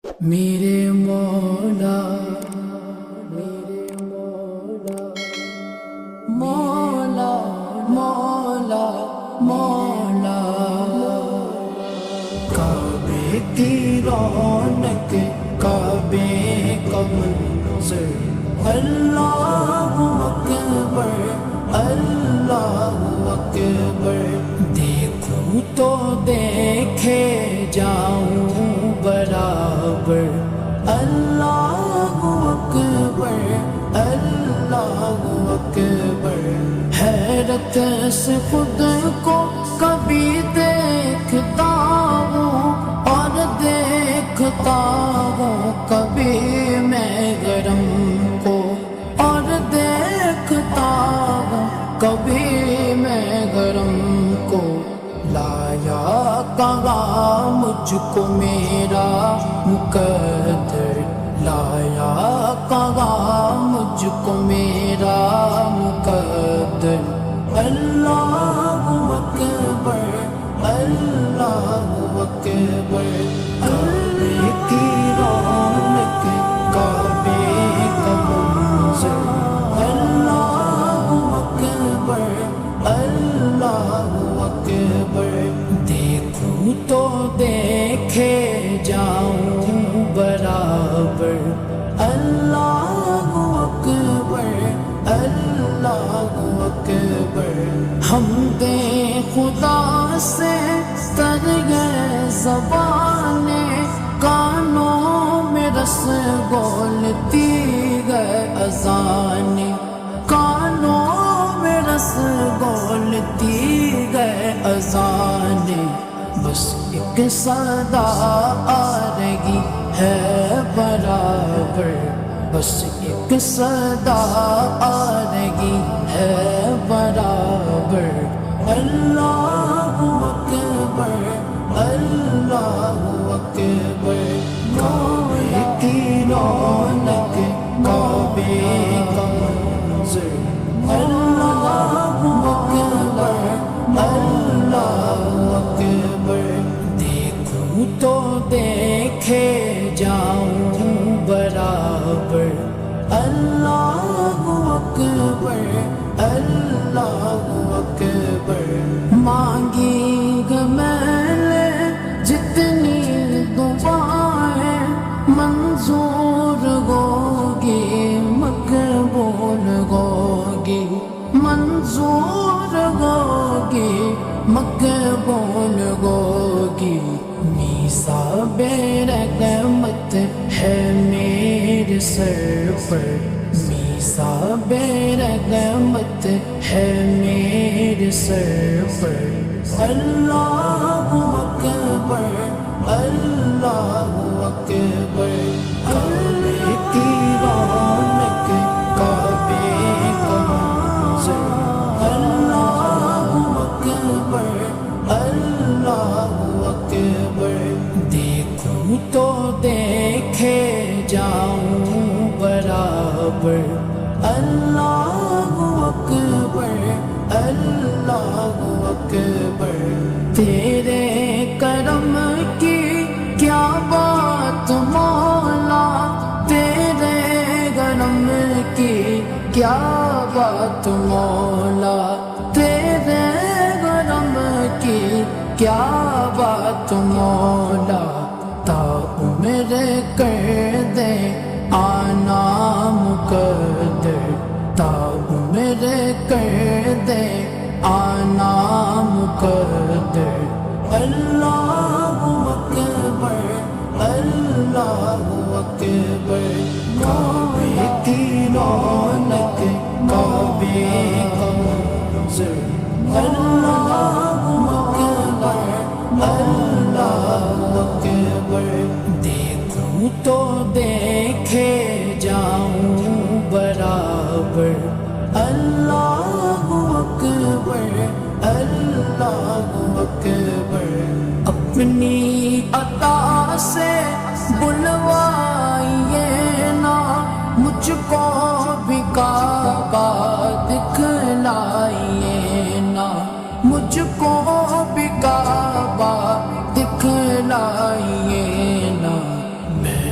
میرے مولا مولا مولا مولا کعبے کی رونق کعبے کا منظر اللہ اکبر اللہ اکبر دیکھوں تو دیکھے جاؤں برابر اللہ اکبر اللہ اکبر حیرت سے خود کو کبھی دیکھتا ہوں اور دیکھتا ہوں کبھی میں گرم کو اور دیکھتا ہوں کبھی میں گرم کو لایا کہاں مجھ کو میرا مقدر لایا کہاں مجھ کو میرا مقدر اللہ اکبر اللہ اکبر کعبے کی رونق کعبے کا منظر اللہ اکبر اللہ اکبر دیکھوں تو دیکھے جاؤں برابر اللہ اکبر اللہ اکبر حمد خدا سے تر گئے زبانیں کانوں میں رس گولتی گئے اذانیں کانوں میں رس گولتی گئے اذانیں بس ایک صدا آ رہی ہے برابر بس ایک صدا آ رہی ہے برابر اللہ اکبر اللہ اکبر کعبے کی رونق کعبے کا منظر اللہ اکبر اللہ اکبر دیکھوں تو دیکھے جاؤں برابر اللہ اکبر اللہ اکبر مانگی گے میں نے جتنی دعائیں منظور ہوگی مقبول ہوگی منظور ہوگی مقبول ہوگی میثاق رحمت ہے میرے سر پر میثاق رحمت ہے میرے سر پر اللہ اکبر اللہ اکبر کعبے کی رونق کعبے کا منظر اللہ اکبر اللہ اکبر دیکھوں تو دیکھے جاؤں برابر اللہ اکبر اللہ اکبر تیرے کرم کی کیا بات مولا تیرے کرم کی کیا بات مولا تیرے کرم کی کیا بات مولا تا عمر کر دے آنا مقدر تا عمر کر دے آنا مقدر اللہ اکبر اللہ اکبر کعبے کی رونق کعبے کا منظر اللہ اکبر اللہ اکبر دیکھوں تو دیکھے جاؤں برابر اللہ اکبر اللہ اکبر اپنی عطا سے بلوائیے نا مجھ کو بھی کعبہ دکھلائیے نا مجھ کو بھی کعبہ دکھلائیے نا میں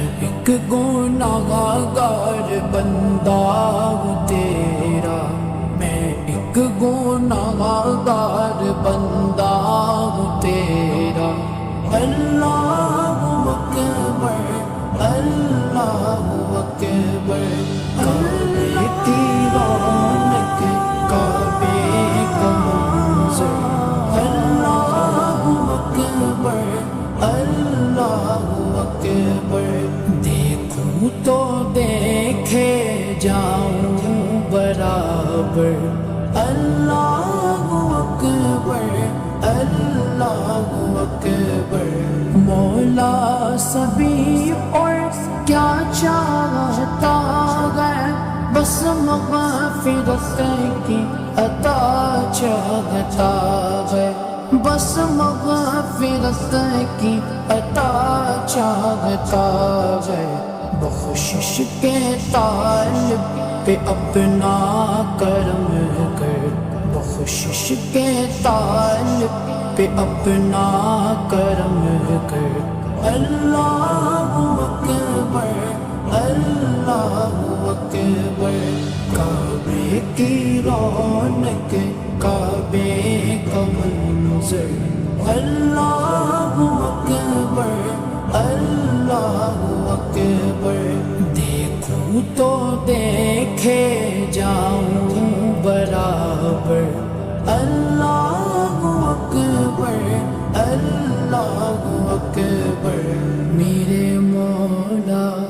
ایک گناہگار بندہ ہوں تیرا، میں ایک گناہگار بندہ ہوں تیرا۔ اللہ اکبر اللہ اکبر، کعبے کی رونق کعبے کا منظر، اللہ اکبر اللہ اکبر، دیکھوں تو دیکھے جاؤں برابر، اللہ اکبر اللہ اکبر۔ مولا سبھی اور کیا چاہتا ہے، بس مغفرت کی عطا چاہتا ہے، بس مغفرت کی عطا چاہتا ہے۔ بخشش کے طالب پہ اپنا کرم کر، بخشش کے طالب پہ اپنا کرم کر، اللہ اکبر اللہ اکبر۔ کعبے کی رونق کعبے کا منظر، اللہ اکبر اللہ اکبر، دیکھوں تو دیکھے جاؤں برابر، اللہ اکبر اللہ اکبر۔ میرے مولا